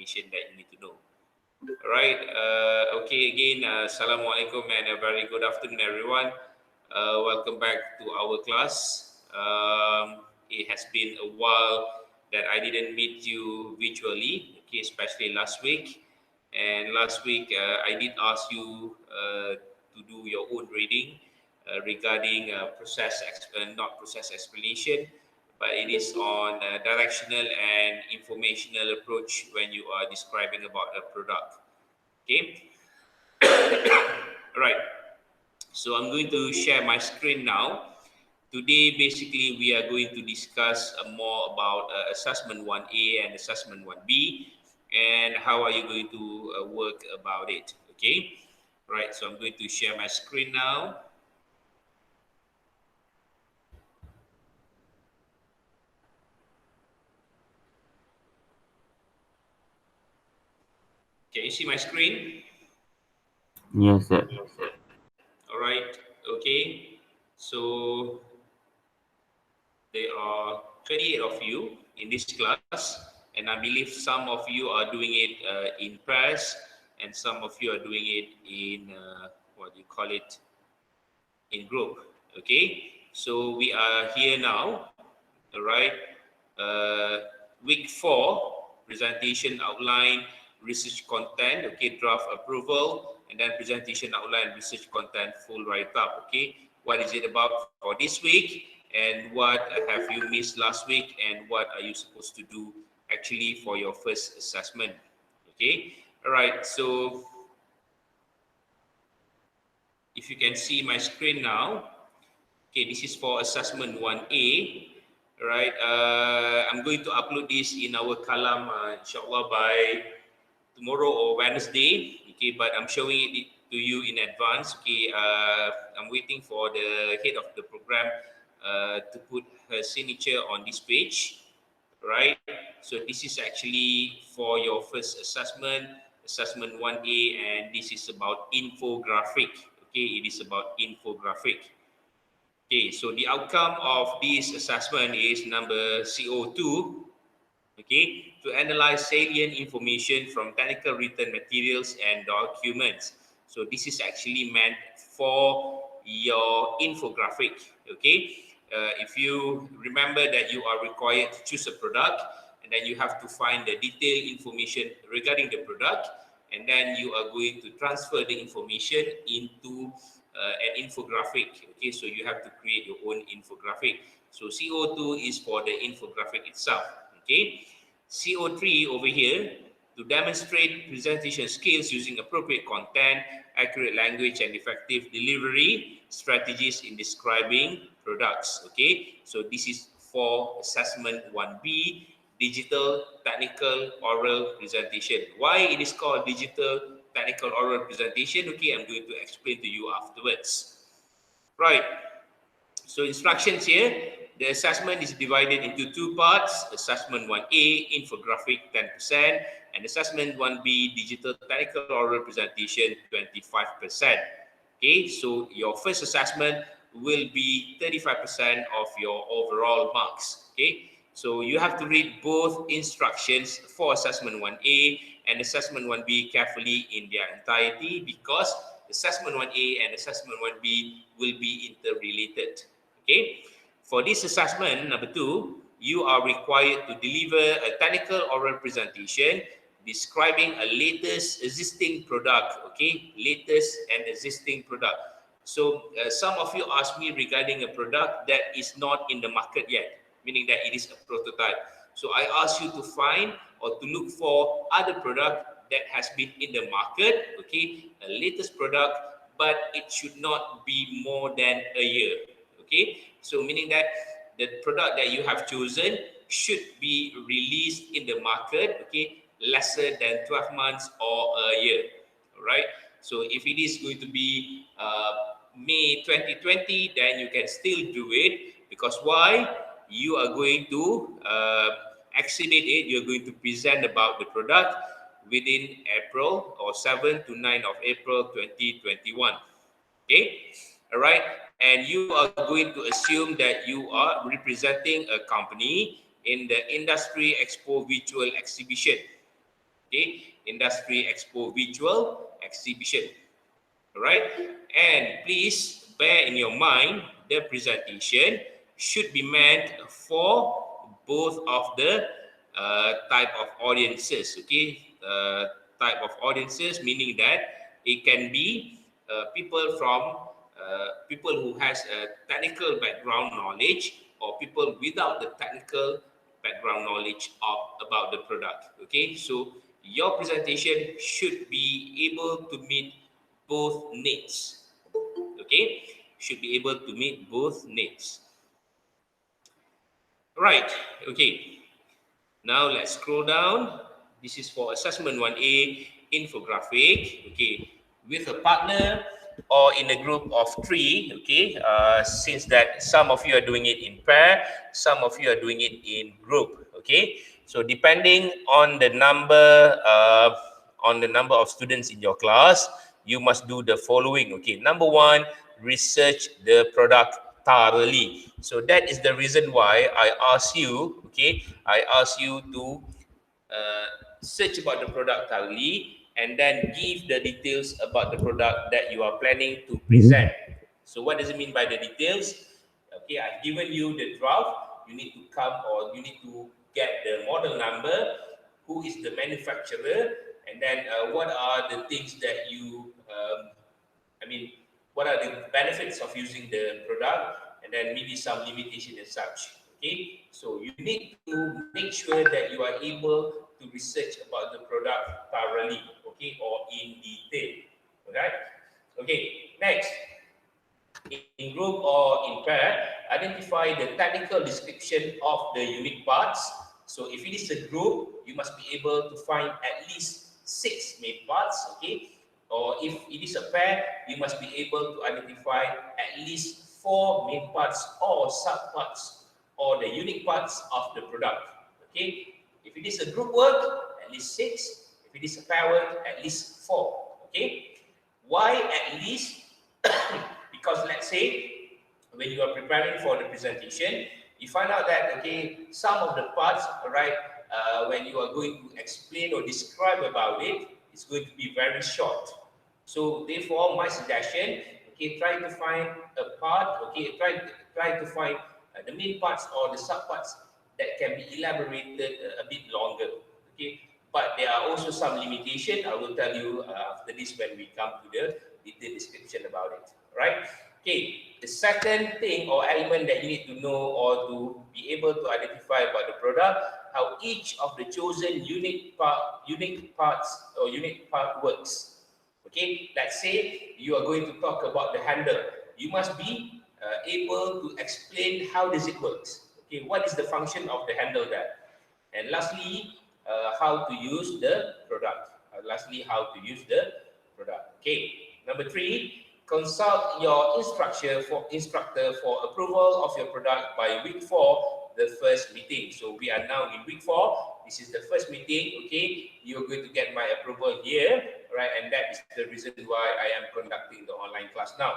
information that you need to know. All right. Okay. Again, Assalamualaikum and a very good afternoon, everyone. Welcome back to our class. It has been a while that I didn't meet you virtually. Okay, especially last week. And last week, I did ask you to do your own reading regarding not process explanation, but it is on directional and informational approach when you are describing about a product. Okay, all right. So I'm going to share my screen now. Today, basically, we are going to discuss more about assessment 1A and assessment 1B, and how are you going to work about it. Okay, right. So I'm going to share my screen now. Can you see my screen? Yes, sir. All right. Okay. So there are 28 of you in this class, and I believe some of you are doing it in pairs, and some of you are doing it in what do you call it, in group. Okay. So we are here now. All right. Week 4, presentation outline, research content, okay, draft approval, and then presentation outline, research content, full write-up, okay. What is it about for this week, and what have you missed last week, and what are you supposed to do actually for your first assessment, okay. All right, so if you can see my screen now, okay, this is for assessment 1A. Right, I'm going to upload this in our column, inshallah, by tomorrow or Wednesday. Okay, but I'm showing it to you in advance. Okay, I'm waiting for the head of the program to put her signature on this page. Right, so this is actually for your first assessment, assessment 1A, and this is about infographic. Okay, it is about infographic. Okay, so the outcome of this assessment is number CO2, okay, to analyze salient information from technical written materials and documents. So this is actually meant for your infographic, okay. If you remember that you are required to choose a product, and then you have to find the detailed information regarding the product, and then you are going to transfer the information into an infographic. Okay, so you have to create your own infographic. So CO2 is for the infographic itself. Okay, CO3 over here, to demonstrate presentation skills using appropriate content, accurate language, and effective delivery strategies in describing products. Okay, so this is for assessment 1B, digital technical oral presentation. Why it is called digital technical oral presentation? Okay, I'm going to explain to you afterwards. Right. So instructions here, the assessment is divided into two parts. Assessment 1A, infographic 10%, and assessment 1B, digital technical oral presentation 25%. Okay, so your first assessment will be 35% of your overall marks. Okay, so you have to read both instructions for assessment 1A and assessment 1B carefully in their entirety, because assessment 1A and assessment 1B will be interrelated. Okay, for this assessment, number 2, you are required to deliver a technical oral presentation describing a latest existing product. Okay, latest and existing product. So some of you asked me regarding a product that is not in the market yet, meaning that it is a prototype. So I ask you to find or to look for other product that has been in the market, okay, a latest product, but it should not be more than a year. Okay, so meaning that the product that you have chosen should be released in the market, okay, lesser than 12 months or a year. All right, so if it is going to be May 2020, then you can still do it, because why? You are going to exhibit it, you're going to present about the product within April, or 7 to 9 of April 2021. Okay, all right, and you are going to assume that you are representing a company in the industry expo virtual exhibition. Okay, Industry Expo Virtual Exhibition. All right, and please bear in your mind the presentation should be meant for both of the type of audiences. Okay, type of audiences meaning that it can be people from people who has a technical background knowledge or people without the technical background knowledge about the product. Okay, so your presentation should be able to meet both needs. Okay, should be able to meet both needs. Right. Okay, now let's scroll down. This is for assessment 1A infographic. Okay, with a partner or in a group of three. Okay, since that some of you are doing it in pair, some of you are doing it in group. Okay, so depending on the number of students in your class, you must do the following. Okay, number one, research the product thoroughly. So that is the reason why I ask you, okay, I ask you to search about the product thoroughly and then give the details about the product that you are planning to present. So what does it mean by the details? Okay, I've given you the draft. You need to come or you need to get the model number, who is the manufacturer, and then what are the things that you I mean, what are the benefits of using the product, and then maybe some limitation and such. Okay, so you need to make sure that you are able to research about the product thoroughly, okay, or in detail. Alright. Okay. Next, in group or in pair, identify the technical description of the unique parts. So if it is a group, you must be able to find at least 6 main parts, okay? Or if it is a pair, you must be able to identify at least 4 main parts or subparts or the unique parts of the product, okay? If it is a group work, at least 6. If it is a pair work, at least 4, okay? Why at least? Because let's say when you are preparing for the presentation, you find out that okay, some of the parts, right, when you are going to explain or describe about it, it's going to be very short. So therefore, my suggestion, okay, try to find a part, okay, try to find the main parts or the subparts that can be elaborated a bit longer, okay. But there are also some limitation. I will tell you after this when we come to the detailed description about it. Right? Okay. The second thing or element that you need to know or to be able to identify about the product, how each of the chosen unique parts or unique part works. Okay. Let's say you are going to talk about the handle. You must be able to explain how does it works. Okay. What is the function of the handle there? And lastly, how to use the product. Lastly, how to use the product. Okay. Number 3, consult your instructor for approval of your product by week 4, the first meeting. So we are now in week 4. This is the first meeting. Okay. You're going to get my approval here, right? And that is the reason why I am conducting the online class now.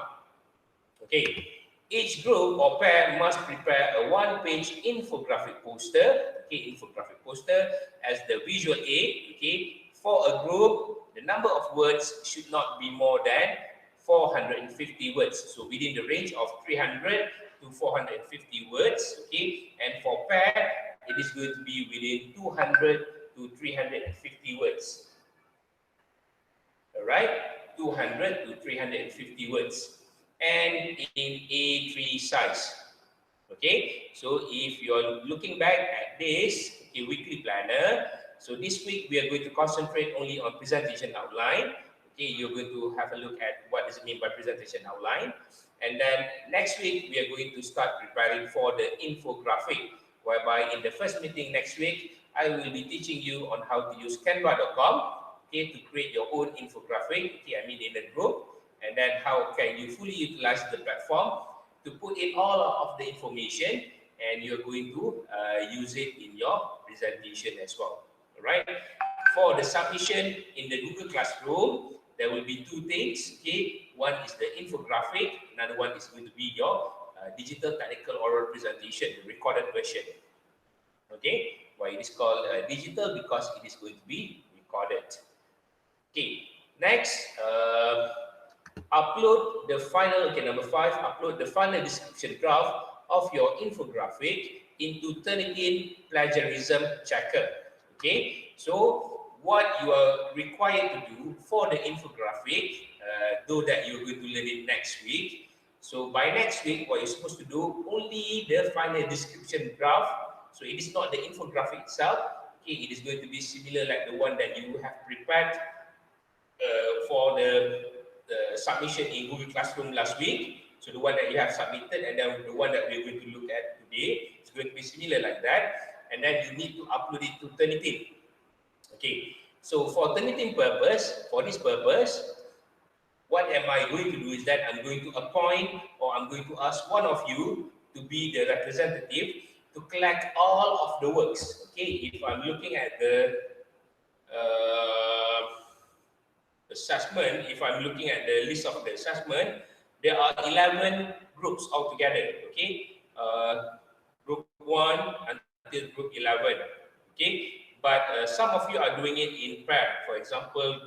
Okay. Each group or pair must prepare a one-page infographic poster, okay, infographic poster as the visual aid, okay. For a group, the number of words should not be more than 450 words. So within the range of 300 to 450 words, okay. And for pair, it is going to be within 200 to 350 words. All right, 200 to 350 words. And in A3 size. Okay, so if you're looking back at this weekly planner, so this week we are going to concentrate only on presentation outline. Okay, you're going to have a look at what does it mean by presentation outline. And then next week we are going to start preparing for the infographic, whereby in the first meeting next week, I will be teaching you on how to use canva.com, okay, to create your own infographic, okay, I mean in a group. And then how can you fully utilize the platform to put in all of the information, and you're going to use it in your presentation as well. All right. For the submission in the Google Classroom, there will be 2 things. Okay. One is the infographic. Another one is going to be your digital technical oral presentation, the recorded version. Okay. Why it is called digital? Because it is going to be recorded. Okay, next, upload the final, okay, number 5, upload the final description draft of your infographic into Turnitin Plagiarism Checker. Okay, so what you are required to do for the infographic, though that you're going to learn it next week. So by next week, what you're supposed to do, only the final description draft. So it is not the infographic itself. Okay, it is going to be similar like the one that you have prepared for the submission in Google Classroom last week. So the one that you have submitted and then the one that we're going to look at today is going to be similar like that. And then you need to upload it to Turnitin. Okay, so for Turnitin purpose, for this purpose, what am I going to do is that I'm going to appoint or I'm going to ask one of you to be the representative to collect all of the works. Okay, if I'm looking at the assessment, if I'm looking at the list of the assessment, there are 11 groups altogether, okay? Group 1 until group 11, okay? But some of you are doing it in pair. For example,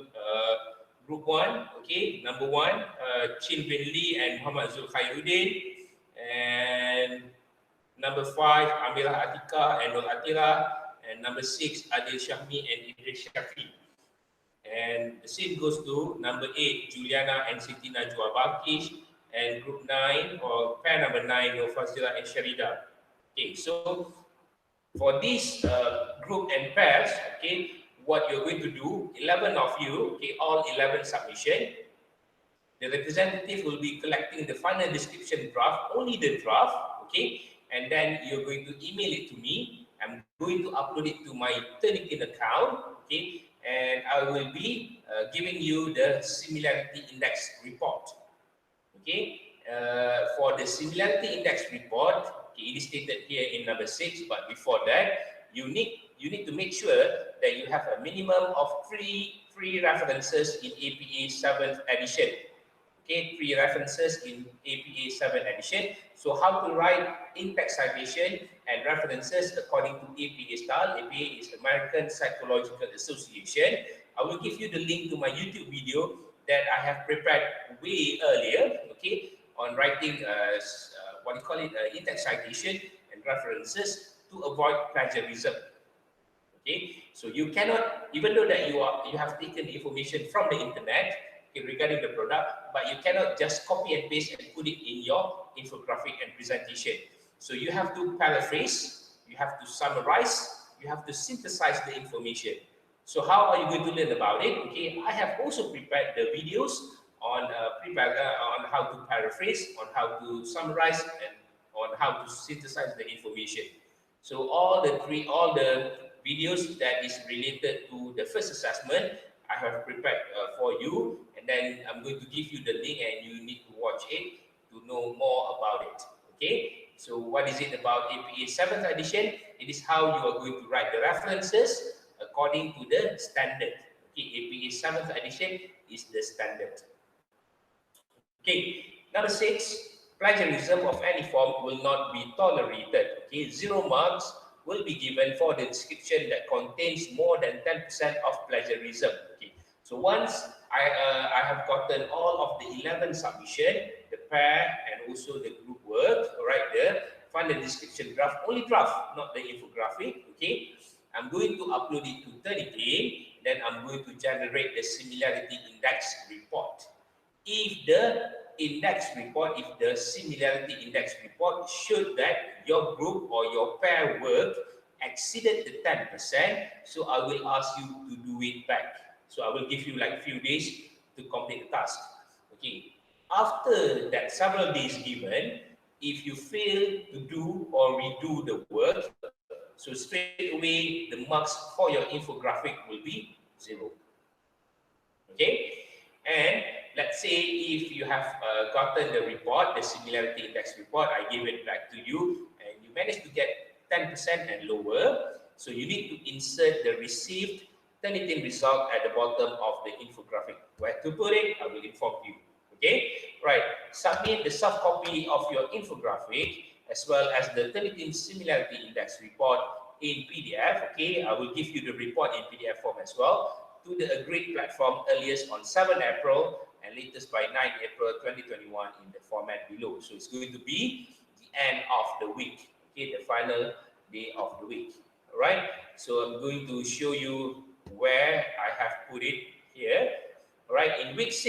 group 1, okay, number 1, Chin Bin Lee and Muhammad Zulkhairuddin, and number 5, Amirah Atika and Nur Atira, and number 6, Adil Syahmi and Idris Syafi. And the same goes to number 8, Juliana and Siti Najwa Balkish, and group 9 or pair number 9, Nofazila and Sharida. Okay, so for this group and pairs, okay, what you're going to do, 11 of you, okay, all 11 submission, the representative will be collecting the final description draft, only the draft, okay, and then you're going to email it to me. I'm going to upload it to my Turnitin account, okay, and I will be giving you the similarity index report. Okay, for the similarity index report, okay, it is stated here in number 6. But before that, you need to make sure that you have a minimum of three references in APA 7th edition. Okay, 3 references in APA 7th edition. So how to write in-text citation and references according to APA style. APA is American Psychological Association. I will give you the link to my YouTube video that I have prepared way earlier, okay, on writing what you call it, in-text citation and references to avoid plagiarism. Okay, so you cannot, even though that you have taken information from the internet, okay, regarding the product, but you cannot just copy and paste and put it in your infographic and presentation. So you have to paraphrase, you have to summarize, you have to synthesize the information. So how are you going to learn about it? Okay, I have also prepared the videos on on how to paraphrase, on how to summarize, and on how to synthesize the information. So all the videos that is related to the first assessment, I have prepared for you, and then I'm going to give you the link and you need to watch it to know more about it. Okay, so what is it about APA 7th edition? It is how you are going to write the references according to the standard. Okay, APA 7th edition is the standard. Okay, number 6, plagiarism of any form will not be tolerated. Okay, 0 marks will be given for the description that contains more than 10% of plagiarism. Okay, so once I have gotten all of the 11 submission, the pair and also the group work, all right, the final description draft, only draft, not the infographic. Okay, I'm going to upload it to Turnitin, then I'm going to generate the similarity index report. If the index report, if the similarity index report showed that your group or your pair work exceeded the 10%, so I will ask you to do it back. So I will give you like a few days to complete the task. Okay. After that several days given, if you fail to do or redo the work, so straight away the marks for your infographic will be 0. Okay. And let's say if you have gotten the report, the similarity index report, I give it back to you, and you manage to get 10% and lower, so you need to insert the received Turnitin result at the bottom of the infographic. Where to put it, I will inform you. Okay, right. Submit the soft copy of your infographic as well as the Turnitin similarity index report in PDF. Okay, I will give you the report in PDF form as well to the agreed platform earliest on 7 April and latest by 9 April 2021 in the format below. So it's going to be the end of the week, okay, the final day of the week. All right, so I'm going to show you where I have put it here. All right, in week 6,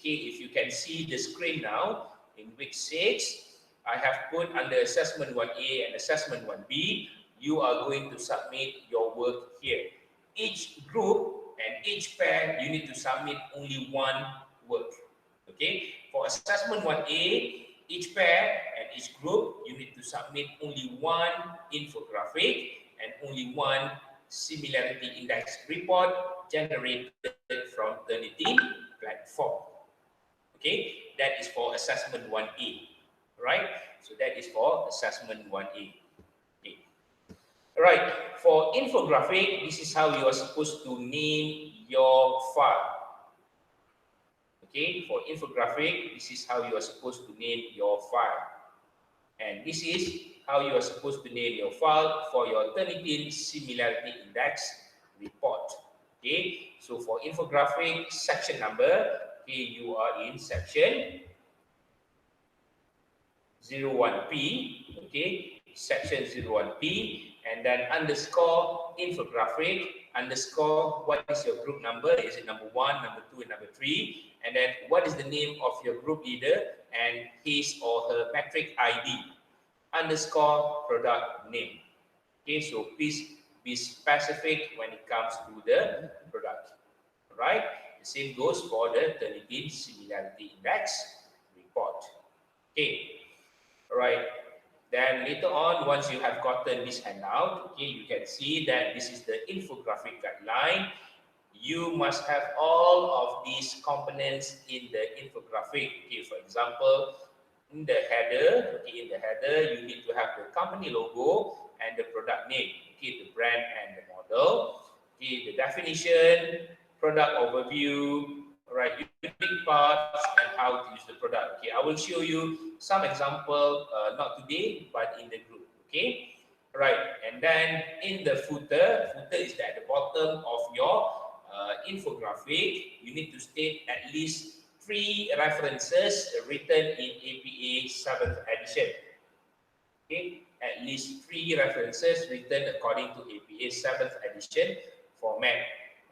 okay, if you can see the screen now, in week 6, I have put under assessment 1A and assessment 1B, you are going to submit your work here. Each group and each pair, you need to submit only one work. Okay, for assessment 1A, each pair and each group, you need to submit only one infographic and only one similarity index report generated from Turnitin platform. Okay, that is for assessment 1A. Right, so that is for assessment 1A. Okay. Right, for infographic, this is how you are supposed to name your file. Okay, for infographic, this is how you are supposed to name your file. And this is how you are supposed to name your file for your Turnitin similarity index report. Okay, so for infographic section number, okay, you are in section 01P, okay, section 01P, and then underscore infographic, underscore what is your group number, is it number 1, number 2, and number 3, and then what is the name of your group leader and his or her metric ID, underscore product name. Okay, so please be specific when it comes to the product. All right, the same goes for the Turnitin similarity index report. Okay. All right, then later on, once you have gotten this handout, okay, you can see that this is the infographic guideline. You must have all of these components in the infographic. Okay, for example, in the header, okay, in the header, you need to have the company logo and the product name, okay, the brand and the model, okay, the definition, product overview, all right, unique parts and how to use the product. Okay, I will show you some example, not today, but in the group. Okay, all right, and then in the footer is at the bottom of your infographic. You need to state at least 3 references written in APA 7th edition. Okay, at least 3 references written according to APA 7th edition format.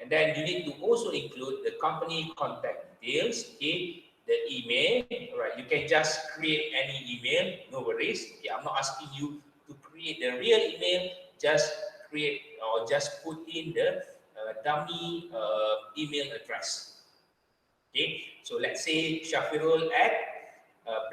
And then you need to also include the company contact details, okay, the email, right? You can just create any email, no worries. Okay, I'm not asking you to create the real email, just create or just put in the dummy email address. Okay, so let's say Shafirul at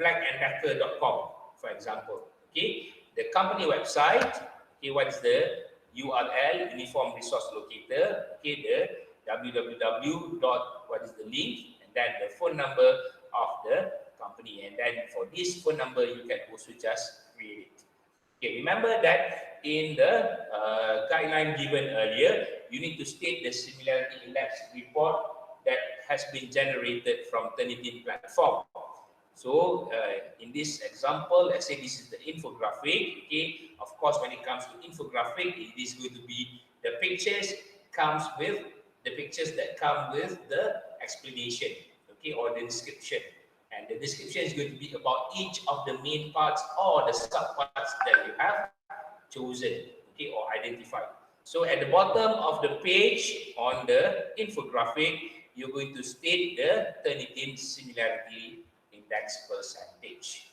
blackanddecker.com, for example. Okay, the company website, okay, what is the URL, uniform resource locator, okay, the www dot, what is the link, and then the phone number of the company. And then for this phone number, you can also just create it. Okay, remember that in the guideline given earlier, you need to state the similarity index report that has been generated from Turnitin platform. So in this example, let's say this is the infographic. Okay, of course, when it comes to infographic, it is going to be the pictures comes with the pictures that come with the explanation, okay, or the description. And the description is going to be about each of the main parts or the subparts that you have chosen, okay, or identified. So at the bottom of the page on the infographic, you're going to state the Turnitin similarity index percentage.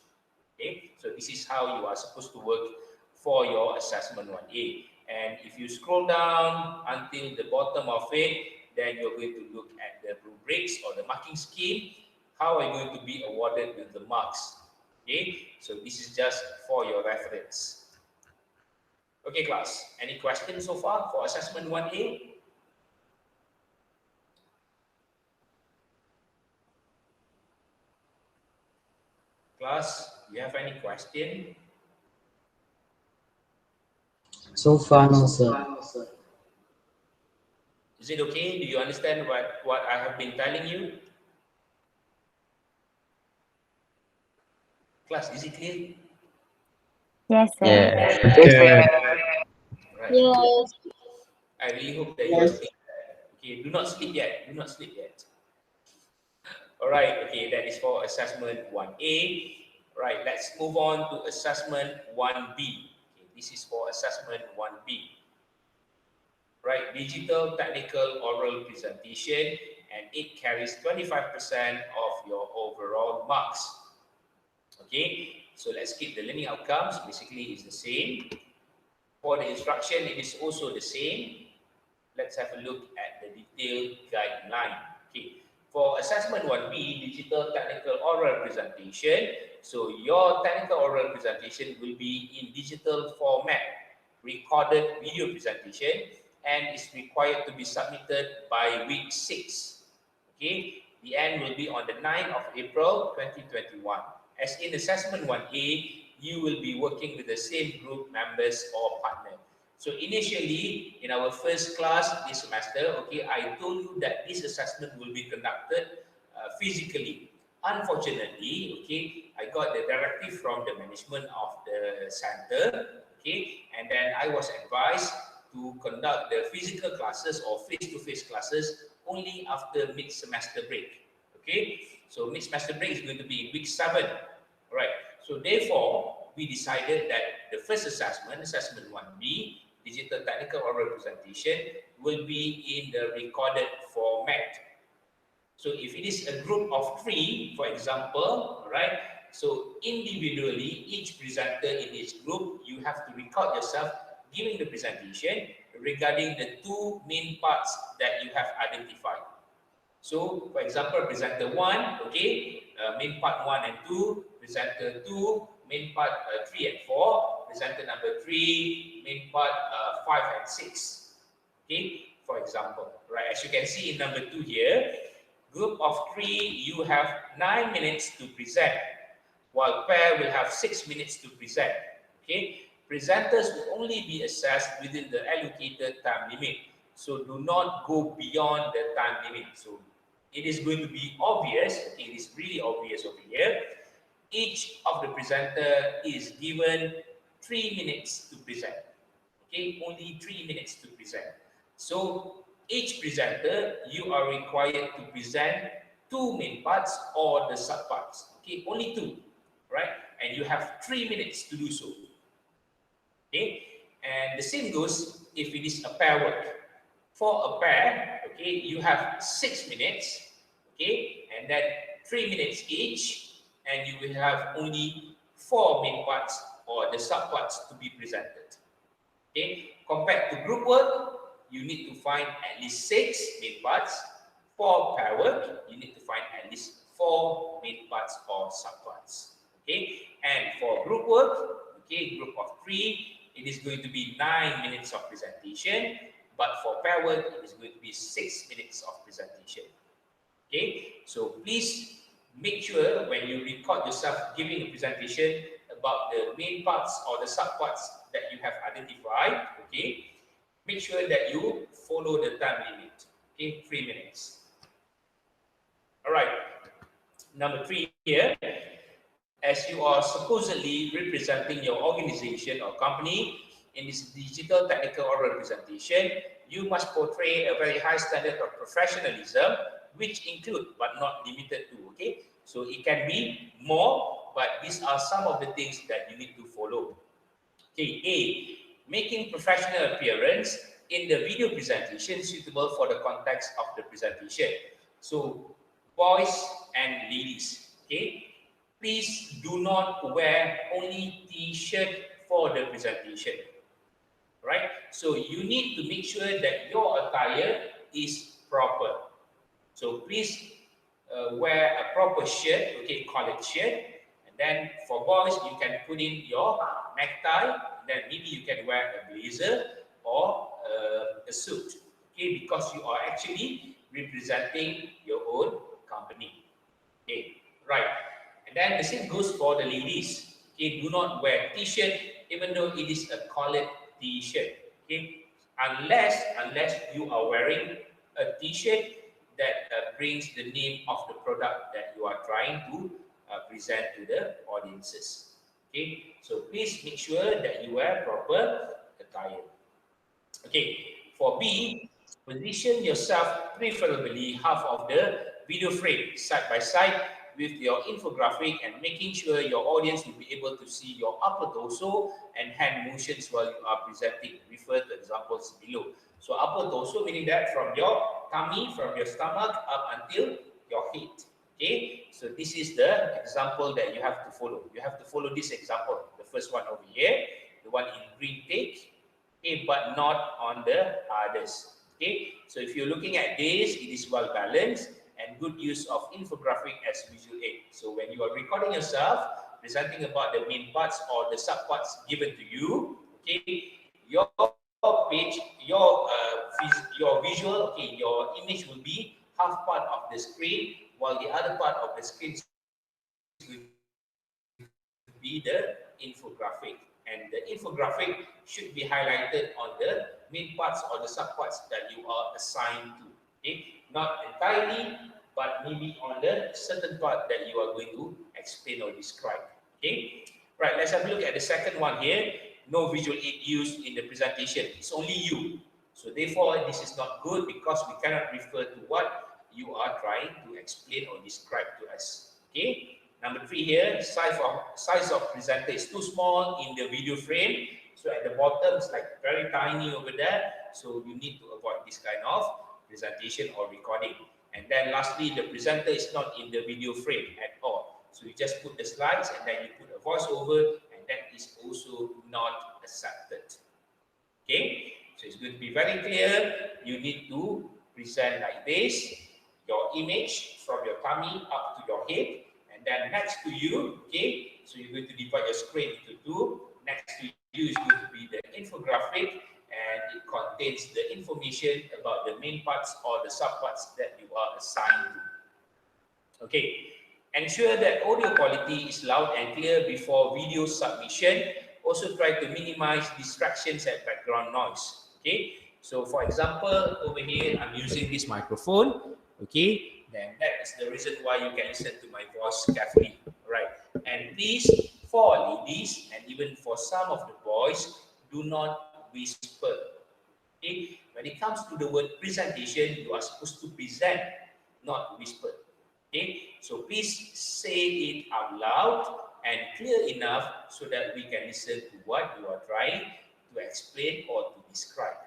Okay, so this is how you are supposed to work for your assessment 1A. And if you scroll down until the bottom of it, then you're going to look at the rubrics or the marking scheme. How are you going to be awarded with the marks? Okay, so this is just for your reference. Okay, class, any questions so far for assessment 1A? Class, do you have any question? So far, no, sir. Is it okay? Do you understand what I have been telling you? Class, is it clear? Yes, sir. Yes. Yes, sir. Right. Yes. I really hope that you are still there. Okay, do not sleep yet. Do not sleep yet. All right. Okay, that is for assessment 1A. Right. Let's move on to assessment 1B. Okay, this is for assessment 1B. Right, digital technical oral presentation, and it carries 25% of your overall marks. Okay, so let's keep the learning outcomes. Basically, it's the same. For the instruction, it is also the same. Let's have a look at the detailed guideline. Okay, for assessment 1B, digital technical oral presentation. So your technical oral presentation will be in digital format, recorded video presentation, and is required to be submitted by week 6. Okay, the end will be on the 9th of April 2021. As in assessment 1A, you will be working with the same group members or partner. So initially, in our first class this semester, okay, I told you that this assessment will be conducted physically. Unfortunately, okay, I got the directive from the management of the center, okay, and then I was advised to conduct the physical classes or face-to-face classes only after mid-semester break. Okay, so mid-semester break is going to be week 7. All right, so therefore, we decided that the first assessment, assessment 1B, digital technical oral presentation, will be in the recorded format. So if it is a group of 3, for example, right? So individually, each presenter in each group, you have to record yourself giving the presentation regarding the 2 main parts that you have identified. So, for example, presenter 1, okay, main part 1 and 2, presenter 2, main part 3 and 4, presenter number 3, main part 5 and 6. Okay, for example, right? As you can see in number 2 here, group of 3, you have 9 minutes to present, while pair will have 6 minutes to present. Okay, presenters will only be assessed within the allocated time limit. So do not go beyond the time limit. So it is going to be obvious, okay, it is really obvious over here. Each of the presenter is given 3 minutes to present. Okay, only 3 minutes to present. So each presenter, you are required to present 2 main parts or the subparts. Okay, only 2, right? And you have 3 minutes to do so. Okay, and the same goes if it is a pair work. For a pair, okay, you have 6 minutes, okay, and then 3 minutes each, and you will have only 4 main parts or the subparts to be presented. Okay, compared to group work, you need to find at least 6 main parts. For pair work, you need to find at least 4 main parts or subparts. Okay, and for group work, okay, group of 3, it is going to be 9 minutes of presentation. But for pair work, it is going to be 6 minutes of presentation. Okay, so please make sure when you record yourself giving a presentation about the main parts or the subparts that you have identified, okay, make sure that you follow the time limit, okay, 3 minutes. All right, number 3 here, as you are supposedly representing your organization or company, in this digital technical oral presentation, you must portray a very high standard of professionalism, which include but not limited to, okay? So it can be more, but these are some of the things that you need to follow. Okay, A, making professional appearance in the video presentation suitable for the context of the presentation. So boys and ladies, okay? Please do not wear only t-shirt for the presentation. Right? So you need to make sure that your attire is proper. So please wear a proper shirt, okay, collared shirt. And then for boys, you can put in your necktie. And then maybe you can wear a blazer or a suit, okay, because you are actually representing your own company. Okay, right. And then the same goes for the ladies. Okay, do not wear t-shirt even though it is a collared t-shirt, okay, unless you are wearing a t-shirt that brings the name of the product that you are trying to present to the audiences. Okay, so please make sure that you wear proper attire. Okay, for B, Position yourself preferably half of the video frame side by side with your infographic and making sure your audience will be able to see your upper torso and hand motions while you are presenting. Refer to examples below. So upper torso meaning that from your tummy, from your stomach up until your head. Okay, so this is the example that you have to follow. You have to follow this example. The first one over here, the one in green take, okay, but not on the others. Okay, so if you're looking at this, it is well balanced and good use of infographic as visual aid. So when you are recording yourself, presenting about the main parts or the sub parts given to you, okay, your page, your visual, okay, your image will be half part of the screen, while the other part of the screen is going to be the infographic. And the infographic should be highlighted on the main parts or the subparts that you are assigned to. Okay, not entirely, but maybe on the certain part that you are going to explain or describe. Okay, right. Let's have a look at the second one here. No visual aid used in the presentation. It's only you. So therefore, this is not good because we cannot refer to what you are trying to explain or describe to us. Okay. Number 3 here, size of presenter is too small in the video frame. So at the bottom, it's like very tiny over there. So you need to avoid this kind of presentation or recording. And then lastly, the presenter is not in the video frame at all. So you just put the slides and then you put a voiceover, and that is also not accepted. Okay, so it's going to be very clear. You need to present like this, your image from your tummy up to your head. And then next to you, okay, so you're going to divide your screen into two. Next to you is going to be the infographic, and it contains the information about the main parts or the subparts that you are assigned to. Okay, ensure that audio quality is loud and clear before video submission. Also try to minimize distractions and background noise. Okay, so for example, over here, I'm using this microphone. Okay, then that is the reason why you can listen to my voice carefully, right? And please, for ladies and even for some of the boys, do not whisper. Okay, when it comes to the word presentation, you are supposed to present, not whisper. Okay, so please say it out loud and clear enough so that we can listen to what you are trying to explain or to describe.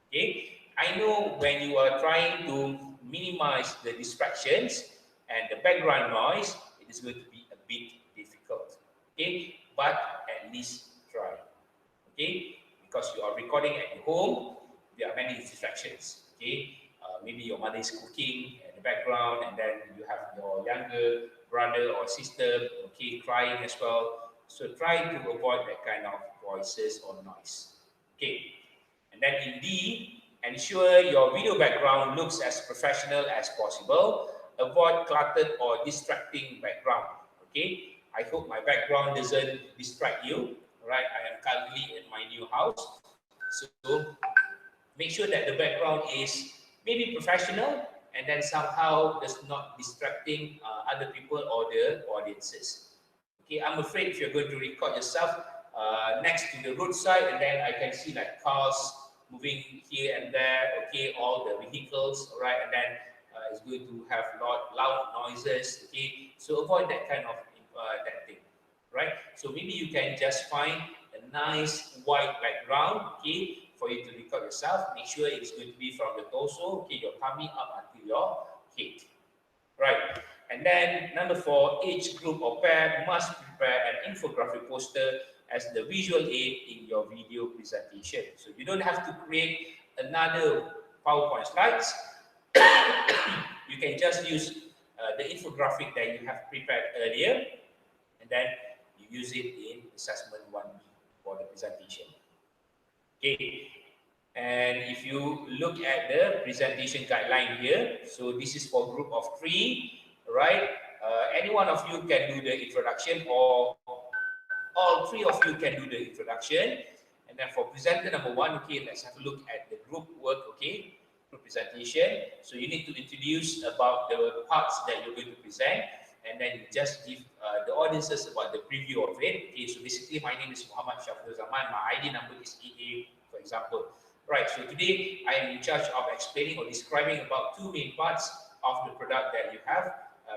Okay, I know when you are trying to minimize the distractions and the background noise, it is going to be a bit difficult. Okay, but at least try. Okay, because you are recording at your home, there are many distractions. Okay, maybe your mother is cooking in the background, and then you have your younger brother or sister, okay, crying as well. So try to avoid that kind of voices or noise. Okay. And then in D, ensure your video background looks as professional as possible. Avoid cluttered or distracting background. Okay, I hope my background doesn't distract you. Right, I am currently in my new house, so make sure that the background is maybe professional and then somehow does not distracting other people or the audiences. Okay, I'm afraid if you're going to record yourself next to the roadside, and then I can see like cars moving here and there, okay, all the vehicles, all right, and then it's going to have loud noises, okay, so avoid that kind of that thing, right? So maybe you can just find a nice white background, okay, for you to record yourself. Make sure it's going to be from the torso, okay, your tummy up until your head, right? And then number 4, each group or pair must prepare an infographic poster as the visual aid in your video presentation. So you don't have to create another PowerPoint slides. You can just use the infographic that you have prepared earlier, and then you use it in assessment 1B for the presentation. Okay, and if you look at the presentation guideline here, so this is for group of 3, right? Any one of you can do the introduction, or all 3 of you can do the introduction. And then for presenter number 1, okay, let's have a look at the group work, okay, group presentation. So you need to introduce about the parts that you're going to present, and then you just give the audiences about the preview of it. Okay, so basically my name is Muhammad Shafrul Zaman, my ID number is EA, for example. Right, so today I am in charge of explaining or describing about two main parts of the product that you have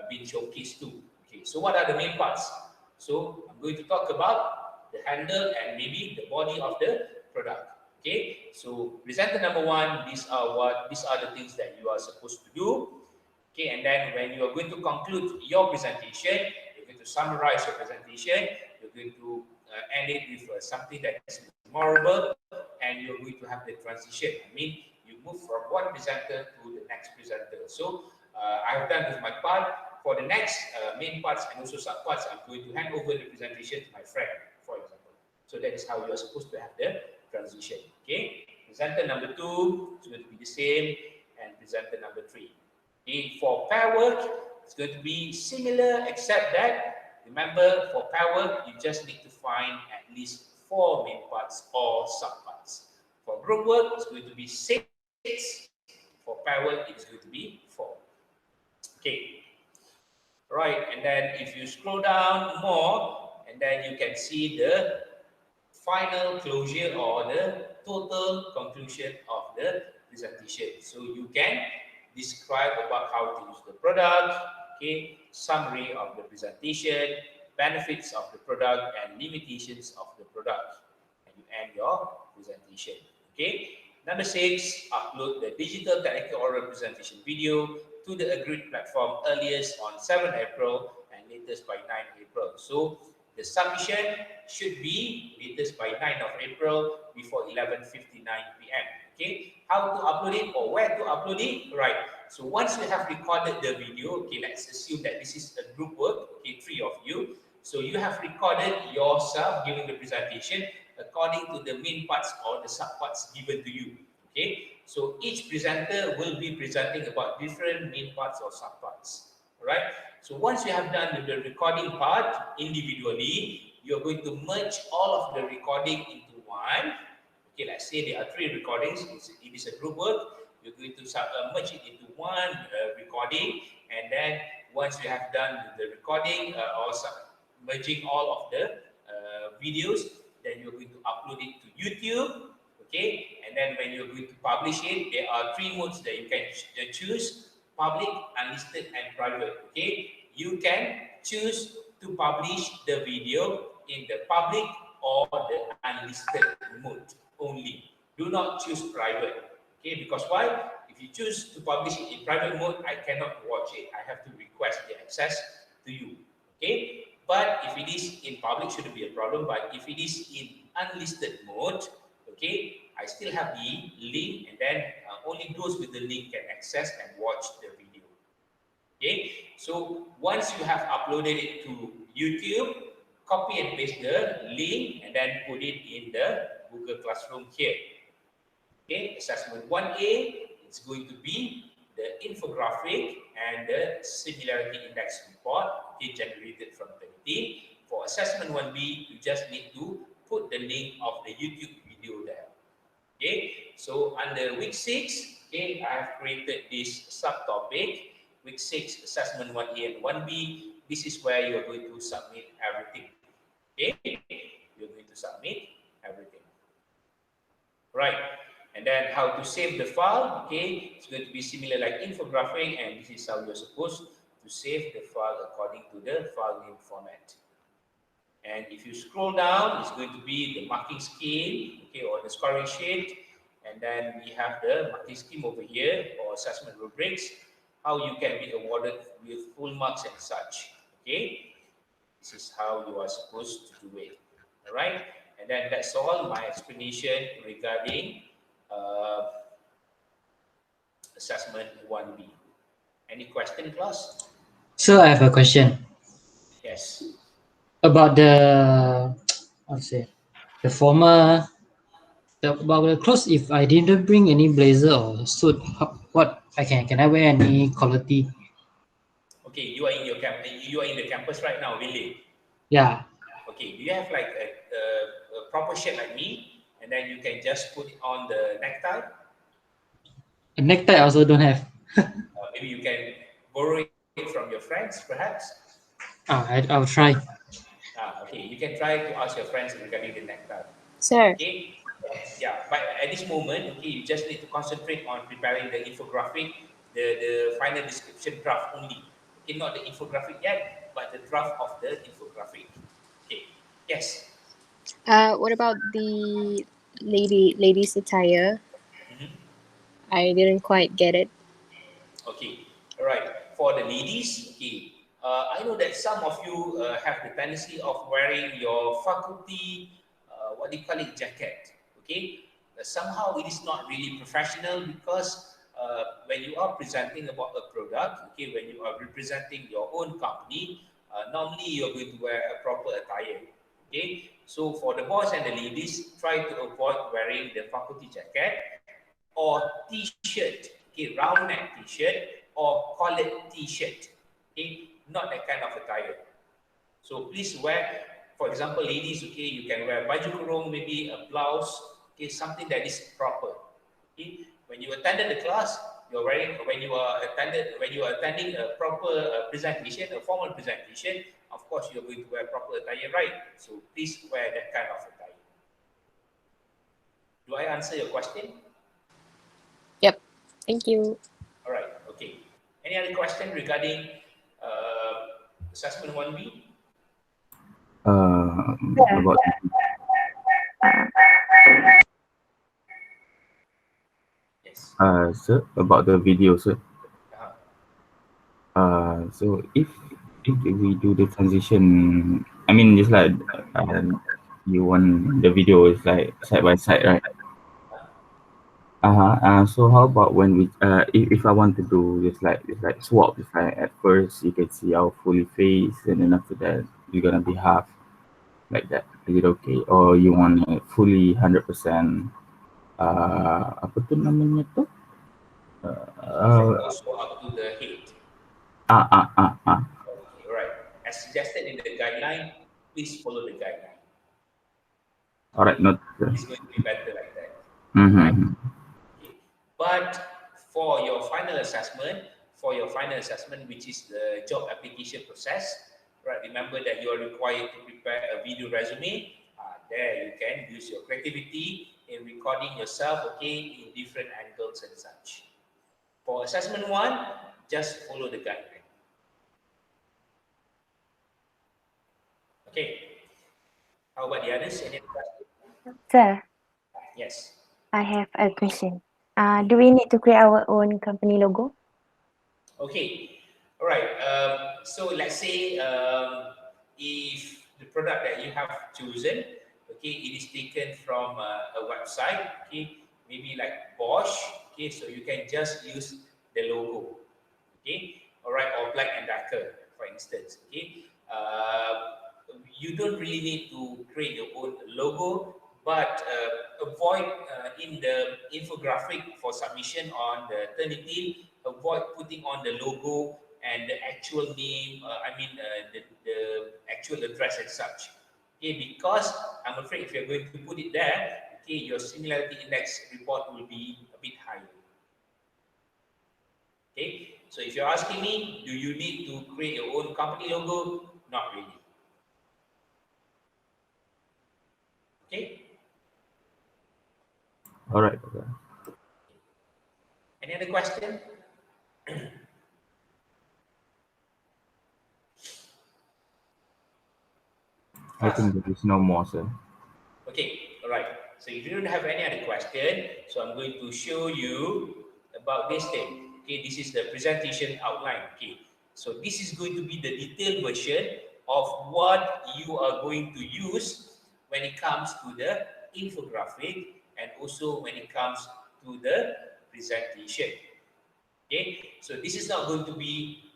been showcased to. Okay, so what are the main parts? So I'm going to talk about the handle and maybe the body of the product. Okay, so presenter number one, these are the things that you are supposed to do. Okay, and then when you are going to conclude your presentation, you're going to summarize your presentation, you're going to end it with something that is memorable, and you're going to have the transition. I mean, you move from one presenter to the next presenter. So I have done with my part. For the next main parts and also sub parts, I'm going to hand over the presentation to my friend, for example. So that is how you are supposed to have the transition. Okay, presenter number two is going to be the same, and presenter number three. Okay, for pair work, it's going to be similar, except that, remember, for pair work, you just need to find at least 4 main parts or subparts. For group work, it's going to be 6. For pair work, it is going to be 4. Okay. Right, and then if you scroll down more, and then you can see the final closure or the total conclusion of the presentation. So you can describe about how to use the product, okay, summary of the presentation, benefits of the product, and limitations of the product. And you end your presentation. Okay. Number 6, upload the digital technical oral presentation video to the agreed platform earliest on 7 April and latest by 9 April. So the submission should be latest by 9 of April before 11:59 p.m. Okay, how to upload it or where to upload it? Right. So once you have recorded the video, okay, let's assume that this is a group work, okay, 3 of you. So you have recorded yourself giving the presentation according to the main parts or the subparts given to you. Okay, so each presenter will be presenting about different main parts or subparts. Right. So once you have done the recording part individually, you're going to merge all of the recording into one. Okay, let's say there are 3 recordings. It is a group work. You're going to merge it into one recording, and then once you have done the recording or merging all of the videos, then you're going to upload it to YouTube. Okay, and then when you're going to publish it, there are 3 modes that you can choose: public, unlisted, and private. Okay, you can choose to publish the video in the public or the unlisted mode only. Do not choose private. Okay, because why? If you choose to publish it in private mode, I cannot watch it. I have to request the access to you. Okay, but if it is in public, shouldn't be a problem. But if it is in unlisted mode, okay, I still have the link, and then only those with the link can access and watch the video. Okay, so once you have uploaded it to YouTube, copy and paste the link and then put it in the Google Classroom here. Okay, assessment 1A, it's going to be the infographic and the similarity index report, okay, generated from the team. For assessment 1B, you just need to put the link of the YouTube video there. Okay, so under week 6, okay, I have created this subtopic, week 6, assessment 1A and 1B. This is where you're going to submit everything. Okay, you're going to submit everything. Right, and then how to save the file. Okay, it's going to be similar like infographic, and this is how you're supposed to save the file according to the file name format. And if you scroll down, it's going to be the marking scheme, okay, or the scoring sheet. And then we have the marking scheme over here for assessment rubrics, how you can be awarded with full marks and such. Okay, this is how you are supposed to do it. All right, and then that's all my explanation regarding assessment 1B. Any question, class? So I have a question Yes. about the how to say about the clothes. If I didn't bring any blazer or suit, what I can I wear any quality? Okay, you are in your you are in the campus right now, really? Yeah, Okay, do you have like a proper shirt like me, and then you can just put it on the necktie? a necktie I also don't have. Maybe you can borrow it from your friends, perhaps. I'll try. Okay, you can try to ask your friends regarding the necktie. Sir, Okay, Yeah, but at this moment, okay, you just need to concentrate on preparing the infographic, the final description draft only. Okay, not the infographic yet, but the draft of the infographic. Okay, yes. What about the ladies attire? Mhm. I didn't quite get it. Okay, all right. For the ladies, okay, I know that some of you have the tendency of wearing your faculty, what do you call it, jacket. Okay, somehow it is not really professional because when you are presenting about a product, okay, when you are representing your own company, normally you're going to wear a proper attire. Okay, so for the boys and the ladies, try to avoid wearing the faculty jacket or t-shirt, okay, round neck t-shirt or collared t-shirt, okay, not that kind of attire. So please wear, for example, ladies, okay, you can wear baju kurung, maybe a blouse, okay, something that is proper. Okay, when you attended the class, you're wearing when you are attending a proper presentation, a formal presentation. Of course, you're going to wear proper attire, right? So please wear that kind of attire. Do I answer your question? Yep. Thank you. All right. Okay. Any other question regarding assessment 1B? About Yes. sir, about the video, sir. Uh-huh. So if we do the transition, I mean, just like you want the video is like side by side, right? So how about when we if I want to do just like swap, just like at first you can see our fully face and then after that you're gonna be half like that. Is it okay? Or you want it fully 100%, apa tu namanya tu? From Uh, also up to the head. ah ah ah ah. Okay. All right. As suggested in the guideline, please follow the guideline. Alright, Okay. not. It's going to be better like that. Right. Mm-hmm. Okay. But for your final assessment, which is the job application process, right? Remember that you are required to prepare a video resume. There you can use your creativity in recording yourself, okay, in different angles and such. For assessment 1, just follow the guideline. Okay. How about the others? Any other questions? Sir, Yes. I have a question. Do we need to create our own company logo? Okay, all right. So let's say if the product that you have chosen, okay, it is taken from a website, okay, maybe like Bosch, okay, so you can just use the logo, okay, all right, or Black and Decker, for instance, okay. You don't really need to create your own logo, but avoid in the infographic for submission on the Turnitin, avoid putting on the logo and the actual name, the actual address and such. Okay, because I'm afraid if you're going to put it there, okay, your similarity index report will be a bit higher. Okay, so if you're asking me, do you need to create your own company logo? Not really. Okay. Alright. Okay. Any other question? I think there is no more, sir. Okay, all right. So if you don't have any other question, so I'm going to show you about this thing. Okay, this is the presentation outline. Okay, so this is going to be the detailed version of what you are going to use when it comes to the infographic and also when it comes to the presentation. Okay, so this is not going to be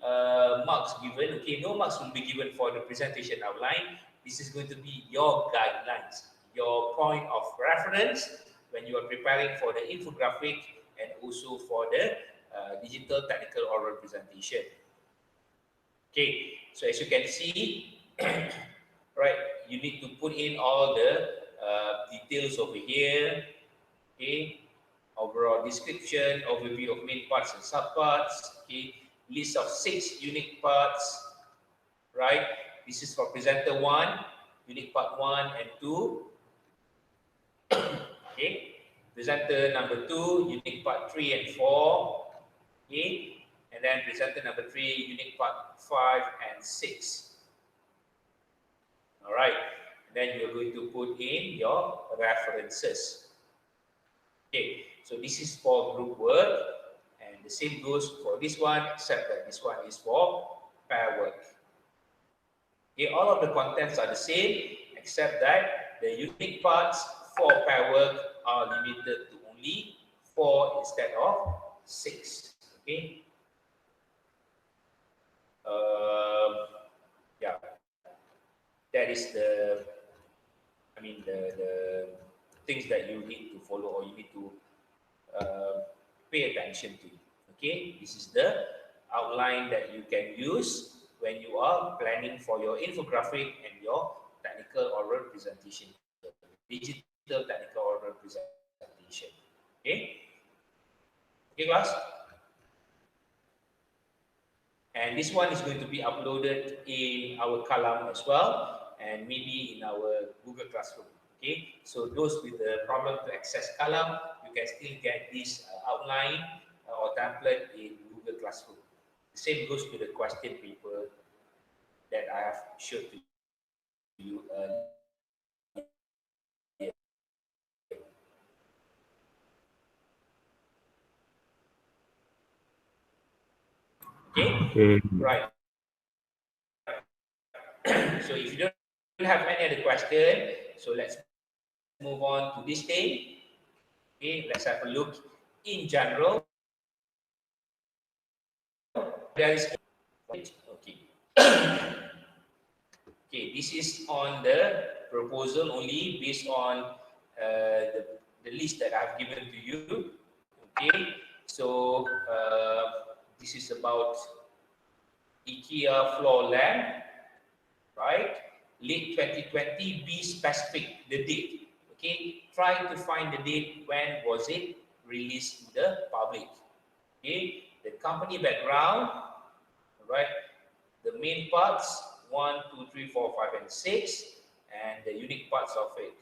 marks given. Okay, no marks will be given for the presentation outline. This is going to be your guidelines, your point of reference when you are preparing for the infographic and also for the digital technical oral presentation. Okay, so as you can see, right, you need to put in all the details over here. Okay, overall description, overview of main parts and subparts, okay, list of 6 unique parts, right? This is for presenter 1, unique part 1 and 2. Okay. Presenter number 2, unique part 3 and 4. Okay. And then presenter number 3, unique part 5 and 6. All right. Then you're going to put in your references. Okay. So this is for group work. And the same goes for this one, except that this one is for pair work. Okay, all of the contents are the same, except that the unique parts for pair work are limited to only 4 instead of 6. Okay. Yeah, that is the, the things that you need to follow or you need to pay attention to. Okay, this is the outline that you can use when you are planning for your infographic and your technical oral presentation, digital technical oral presentation. Okay, okay, class. And this one is going to be uploaded in our Kalam as well, and maybe in our Google Classroom. Okay, so those with the problem to access Kalam, you can still get this outline or template in Google Classroom. The same goes to the question paper that I have showed to you earlier. Okay, right. So if you don't have any other question, so let's move on to this thing. Okay, let's have a look in general. There is okay. Okay, this is on the proposal only based on the list that I've given to you. Okay, so this is about IKEA floor lamp, right? Late 2020, be specific, the date. Okay, try to find the date when was it released to the public. Okay, the company background, right? The main parts 1, 2, 3, 4, 5, and 6, and the unique parts of it.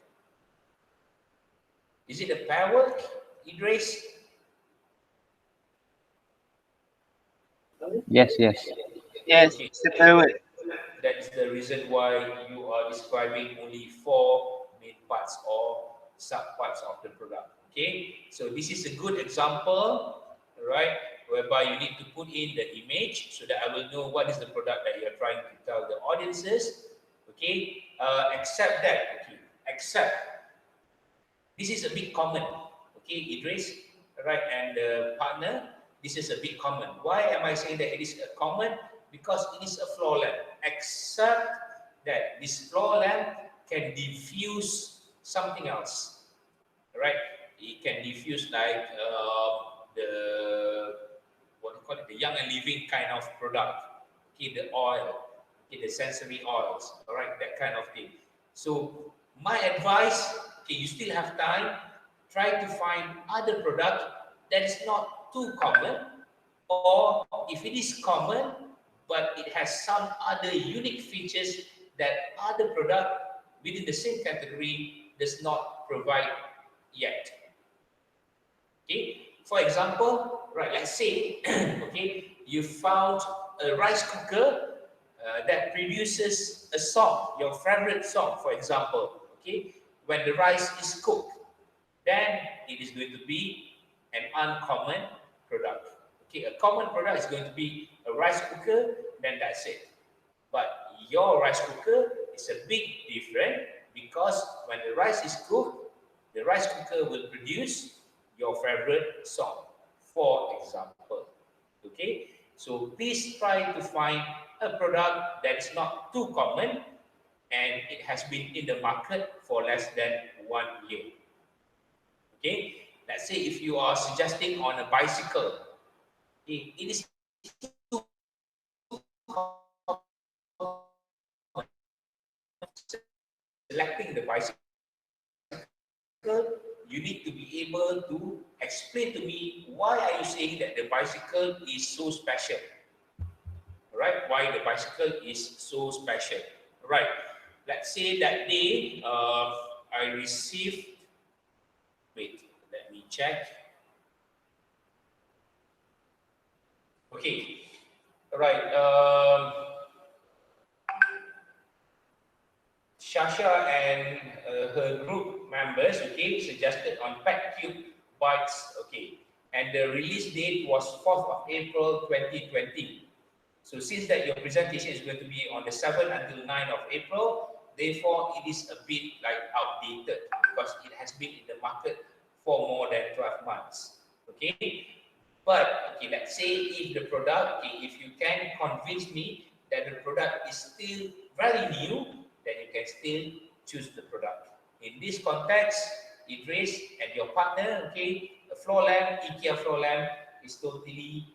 Is it a pair work, Idris? Yes. Yes, Okay. it's a pair work. That is the reason why you are describing only 4 main parts or sub parts of the product. Okay, so this is a good example, right, whereby you need to put in the image so that I will know what is the product that you're trying to tell the audiences. Okay, except that, okay, except this is a bit common. Okay, Idris, right, and the partner, this is a bit common. Why am I saying that it is a common? Because it is a floor lamp, except that this floor lamp can diffuse something else, right? It can diffuse like the, what do you call it, the young and living kind of product. Okay, the oil, okay, the sensory oils, all right, that kind of thing. So my advice, okay, you still have time, try to find other product that is not too common, or if it is common, but it has some other unique features that other product within the same category does not provide yet. Okay, for example, right, let's say, okay, you found a rice cooker that produces a song, your favorite song, for example, okay, when the rice is cooked, then it is going to be an uncommon product. Okay, a common product is going to be a rice cooker, then that's it. But your rice cooker is a big different because when the rice is cooked, the rice cooker will produce your favorite song, for example. Okay, so please try to find a product that is not too common and it has been in the market for less than 1 year. Okay, let's say if you are suggesting on a bicycle, it is too selecting the bicycle, you need to be able to explain to me why are you saying that the bicycle is so special. Right? Why the bicycle is so special. Right? Let's say that day I received Wait, let me check. Okay, all right. Shasha and her group members, okay, suggested on Pack Cube Bytes, okay, and the release date was 4th of April 2020. So since that your presentation is going to be on the 7th until 9th of April, therefore it is a bit like outdated because it has been in the market for more than 12 months, okay. But okay, let's say if the product, okay, if you can convince me that the product is still very new, then you can still choose the product. In this context, Idris and your partner, okay, the floor lamp, IKEA floor lamp is totally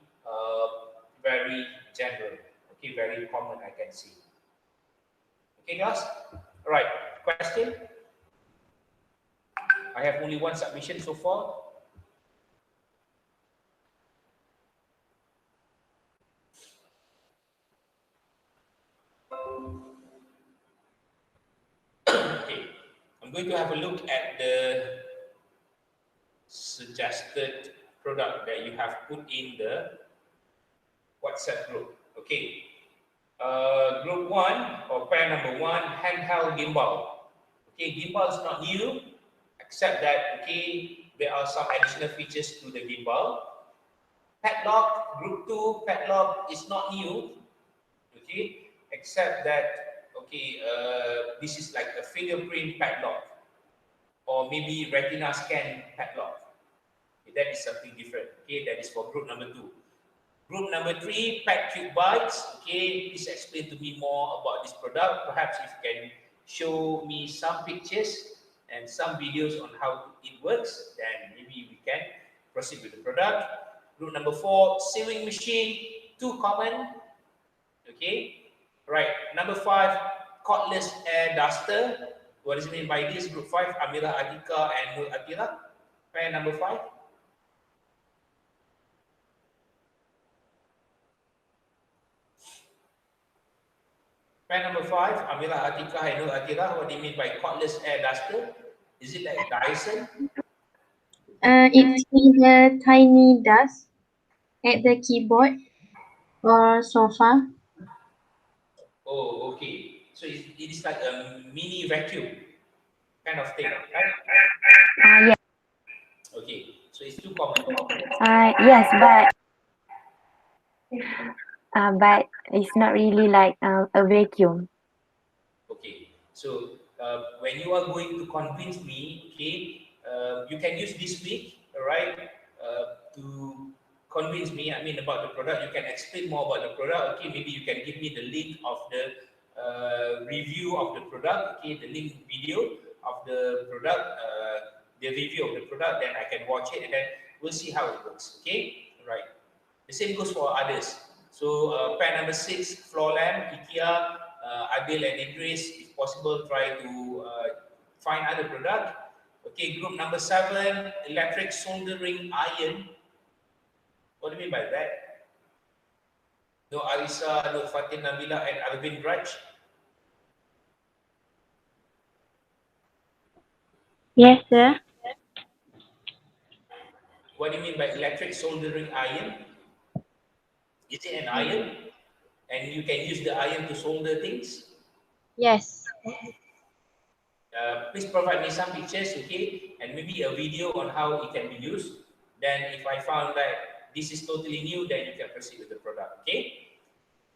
very general, okay, very common I can see. Okay, class? All right, question? I have only one submission so far. Okay, I'm going to have a look at the suggested product that you have put in the WhatsApp group. Okay, group 1 or pair number 1, handheld gimbal. Okay, gimbal is not new, except that okay, there are some additional features to the gimbal. Padlock, group 2, padlock is not new, okay, except that okay, this is like a fingerprint padlock or maybe retina scan padlock. Okay, that is something different. Okay, that is for group number 2. Group number 3, Pack Cube Bytes. Okay, please explain to me more about this product. Perhaps if you can show me some pictures and some videos on how it works, then maybe we can proceed with the product. Group number 4, sewing machine, too common. Okay, right. Number 5, cordless air duster. What does it mean by this? Group 5, Amira Adika and Nur Atira. Pair number 5. Pair number 5, Amira Atika and Nur Atira. What do you mean by cordless air duster? Is it like Dyson? It is a tiny dust at the keyboard or sofa. Oh, okay. So it is like a mini vacuum kind of thing, right? Yeah. Okay, so it's too common. Yes, but it's not really like a vacuum. Okay, so when you are going to convince me, okay, you can use this week, all right, to convince me. I mean about the product. You can explain more about the product. Okay, maybe you can give me the link of the review of the product. Okay, the link video of the product, the review of the product. Then I can watch it, and then we'll see how it works. Okay, all right. The same goes for others. So pair number 6, floor lamp, IKEA. Adil and Idris, if possible, try to find other product. Okay, group number 7, electric soldering iron. What do you mean by that? No Arisa, no Fatin Nabila, and Arvind Raj. Yes, sir. What do you mean by electric soldering iron? Is it an iron? And you can use the iron to solder things? Yes. Please provide me some pictures, okay, and maybe a video on how it can be used. Then if I found that this is totally new, then you can proceed with the product, okay?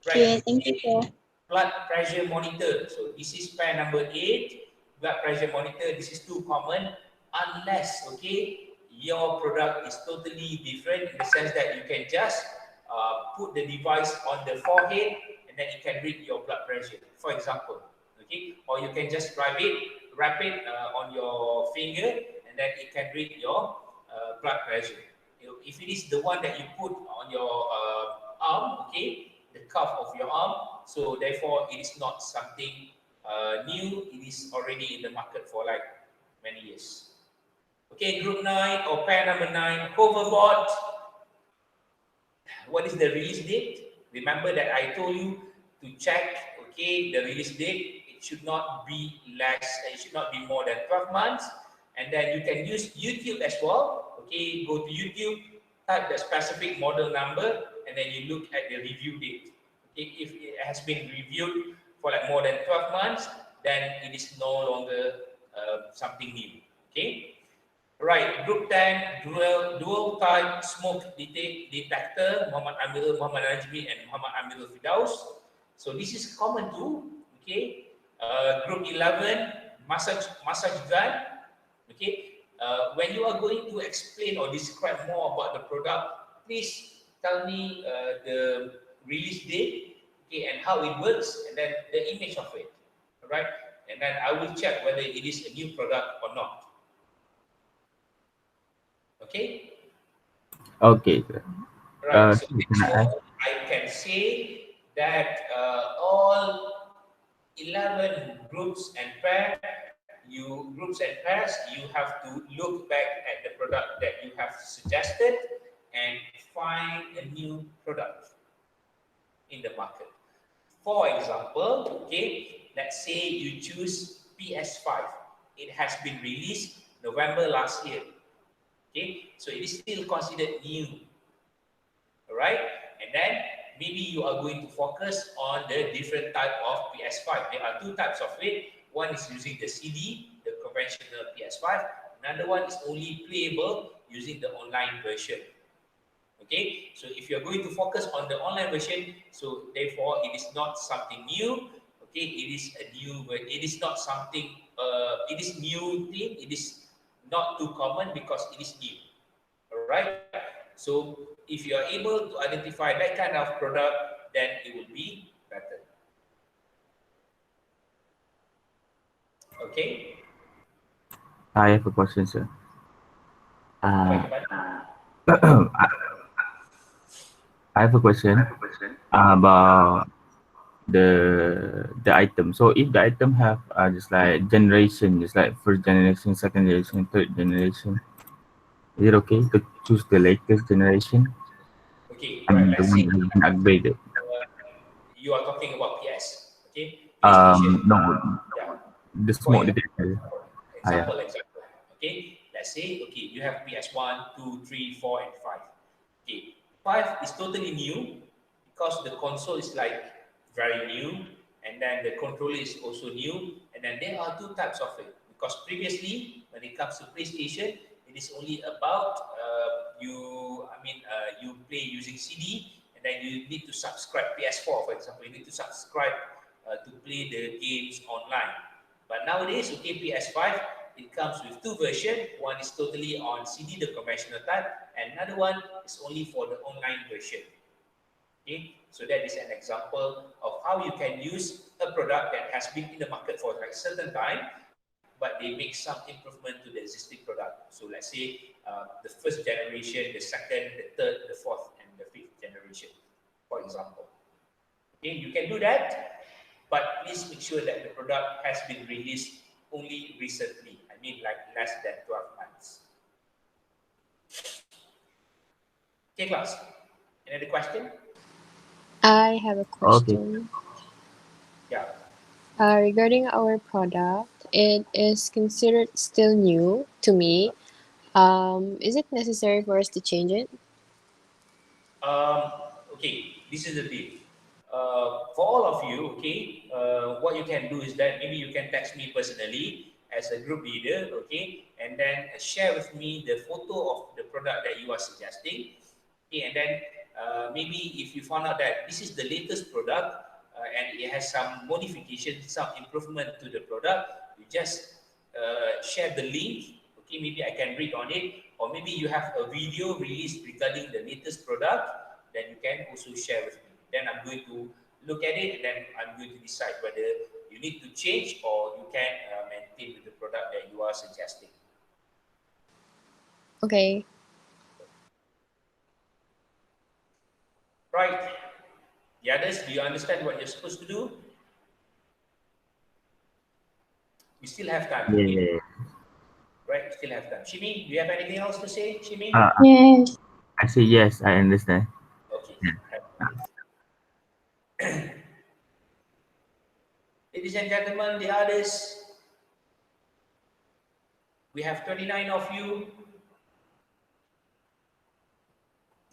Okay, Right. thank you, sir. Blood pressure monitor. So this is pair number 8. Blood pressure monitor. This is too common unless, okay, your product is totally different in the sense that you can just put the device on the forehead and then it can read your blood pressure, for example, okay, or you can just wrap it on your finger and then it can read your blood pressure. If it is the one that you put on your arm, okay, the cuff of your arm, so therefore it is not something new. It is already in the market for like many years. Okay, group 9 or pair number 9, hoverboard. What is the release date? Remember that I told you to check, okay, the release date. It should not be less, it should not be more than 12 months. And then you can use YouTube as well. Okay, go to YouTube, type the specific model number, and then you look at the review date. Okay, if it has been reviewed for like more than 12 months, then it is no longer something new. Okay. Right, group 10, dual type smoke detector, Muhammad Amirul Muhammad Najmi and Muhammad Amirul Fidaus. So this is common too. Okay. Group 11, massage gun. Okay. When you are going to explain or describe more about the product, please tell me the release date, okay, and how it works, and then the image of it. All right. And then I will check whether it is a new product or not. Okay. Okay, sir. Right. So Can I ask? therefore, I can say that all 11 groups and pairs, you have to look back at the product that you have suggested and find a new product in the market. For example, okay, let's say you choose PS5. It has been released November last year. Okay, so it is still considered new. All right, and then maybe you are going to focus on the different type of PS5. There are two types of it. One is using the CD, the conventional PS5. Another one is only playable using the online version. Okay, so if you're going to focus on the online version, so therefore it is not something new. Okay, it is a new, it is not something, it is new thing. It is not too common because it is new. All right. So if you are able to identify that kind of product, then it will be better. Okay. I have a question, sir. Baik, I have a question about the item. So if the item have just like generation, just like first generation, second generation, third generation, is it okay to choose the latest generation? Okay, I right. mean the Let's one say that has been upgraded. you are talking about PS. Okay, PlayStation. No, Yeah. the For smoke detector. Yeah. example. Okay, let's say okay, you have PS1, 2, 3, 4, and 5. Okay, 5 is totally new because the console is like very new, and then the controller is also new, and then there are two types of it. Because previously, when it comes to PlayStation, it is only about you play using CD, and then you need to subscribe PS4, for example, you need to subscribe to play the games online. But nowadays, okay, PS5, it comes with two versions. One is totally on CD, the conventional type, and another one is only for the online version. Okay, so that is an example of how you can use a product that has been in the market for like certain time, but they make some improvement to the existing product. So let's say the first generation, the second, the third, the fourth, and the fifth generation, for example. Okay, you can do that, but please make sure that the product has been released only recently. I mean, like less than 12 months. Okay, class. Any other question? I have a Okay. question. Yeah. Regarding our product, it is considered still new to me. Is it necessary for us to change it? Okay, this is the deal. For all of you, okay, what you can do is that maybe you can text me personally as a group leader, okay, and then share with me the photo of the product that you are suggesting, okay, and then maybe if you found out that this is the latest product and it has some modification, some improvement to the product, you just share the link, okay, maybe I can read on it, or maybe you have a video released regarding the latest product, then you can also share with me. Then I'm going to look at it, and then I'm going to decide whether you need to change or you can maintain with the product that you are suggesting. Okay. Right. The others, do you understand what you're supposed to do? We still have time. Okay? Yeah. Right, we still have time. Shimi, do you have anything else to say, Shimi? Yes. I say yes, I understand. Okay. Ladies and gentlemen, the others, We have 29 of you.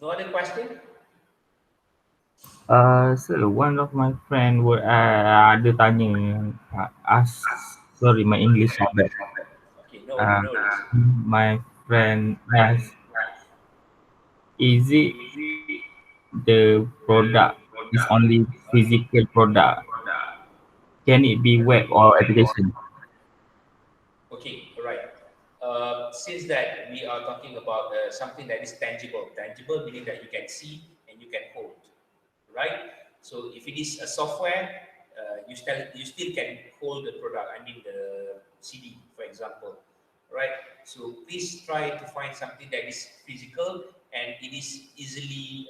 No other question? So one of my friend were ada tanya, ask, sorry, my English not bad. Okay, no worries, Uh, no worries. my friend asked, is it the product is only physical product? Can it be web or application? Okay, all right. Since that we are talking about something that is tangible, tangible meaning that you can see and you can hold, right? So if it is a software, you still can hold the product. I mean the CD, for example, right? So please try to find something that is physical and it is easily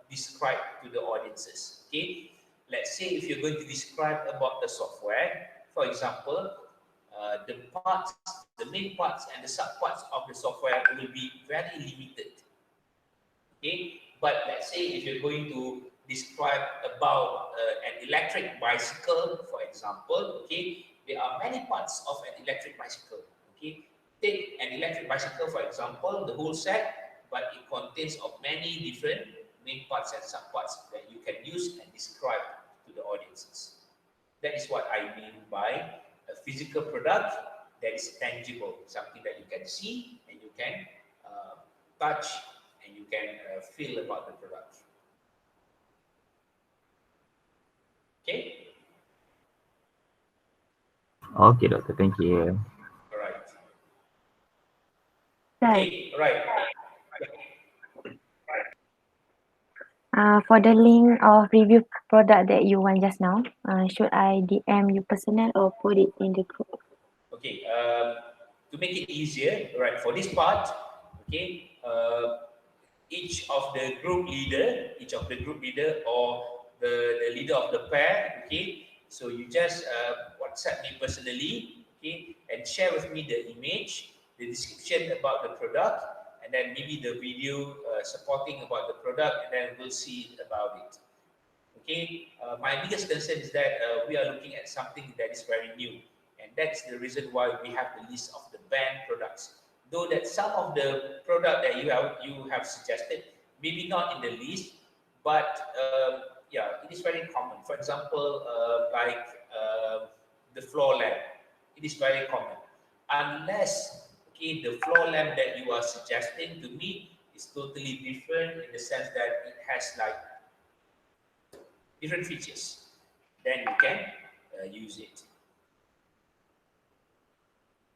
described to the audiences. Okay, let's say if you're going to describe about the software, for example, the parts, the main parts and the subparts of the software will be very limited. Okay, but let's say if you're going to describe about an electric bicycle, for example, okay, there are many parts of an electric bicycle. Okay, take an electric bicycle, for example, the whole set, but it contains of many different main parts and subparts that you can use and describe to the audiences. That is what I mean by a physical product that is tangible, something that you can see and you can touch and you can feel about the product. Okay? Okay, doctor, thank you. All right. Sir, Okay, all right. for the link of review product that you want just now, should I DM you personal or put it in the group? Okay, to make it easier, all right, for this part, okay, each of the group leader or the leader of the pair, okay, so you just WhatsApp me personally, okay, and share with me the image, the description about the product, and then maybe the video supporting about the product, and then we'll see about it. Okay, my biggest concern is that we are looking at something that is very new, and that's the reason why we have the list of the banned products. Though that some of the product that you have suggested, maybe not in the list, but yeah, it is very common. For example, like the floor lamp, it is very common. Unless okay, the floor lamp that you are suggesting to me is totally different in the sense that it has like different features, then you can use it.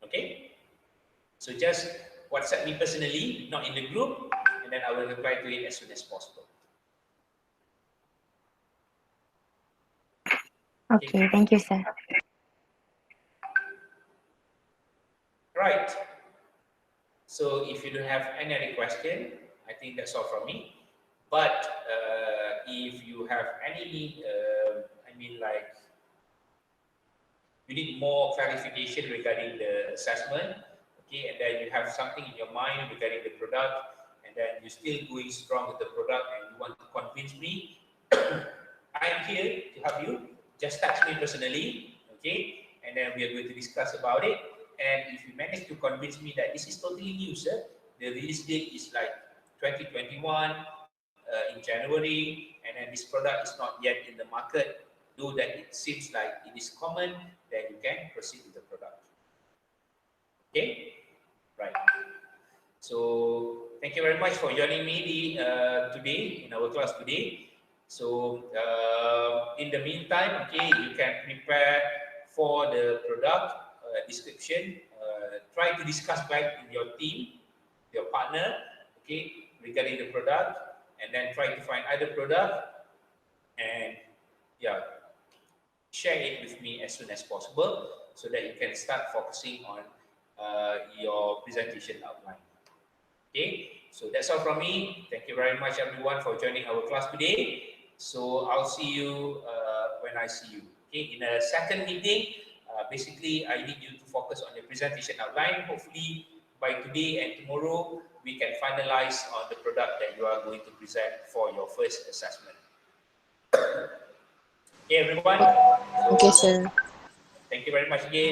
Okay, so just WhatsApp me personally, not in the group, and then I will reply to it as soon as possible. Okay, thank you, sir. Right. So if you don't have any other question, I think that's all from me. But if you have any, I mean, like, you need more clarification regarding the assessment, okay, and then you have something in your mind regarding the product, and then you're still going strong with the product and you want to convince me, I am here to help you. Just text me personally, okay, and then we are going to discuss about it. And if you manage to convince me that this is totally new, sir, the release date is like 2021 in January, and then this product is not yet in the market, though that it seems like it is common, then you can proceed with the product. Okay, right. So thank you very much for joining me today in our class today. So in the meantime, okay, you can prepare for the product description. Try to discuss back in your team, your partner, okay, regarding the product, and then try to find other product and yeah, share it with me as soon as possible so that you can start focusing on your presentation outline. Okay, so that's all from me. Thank you very much, everyone, for joining our class today. So I'll see you when I see you. Okay, in a second meeting, basically, I need you to focus on your presentation outline. Hopefully, by today and tomorrow, we can finalize on the product that you are going to present for your first assessment. Okay, everyone. Okay, sir. Thank you very much again.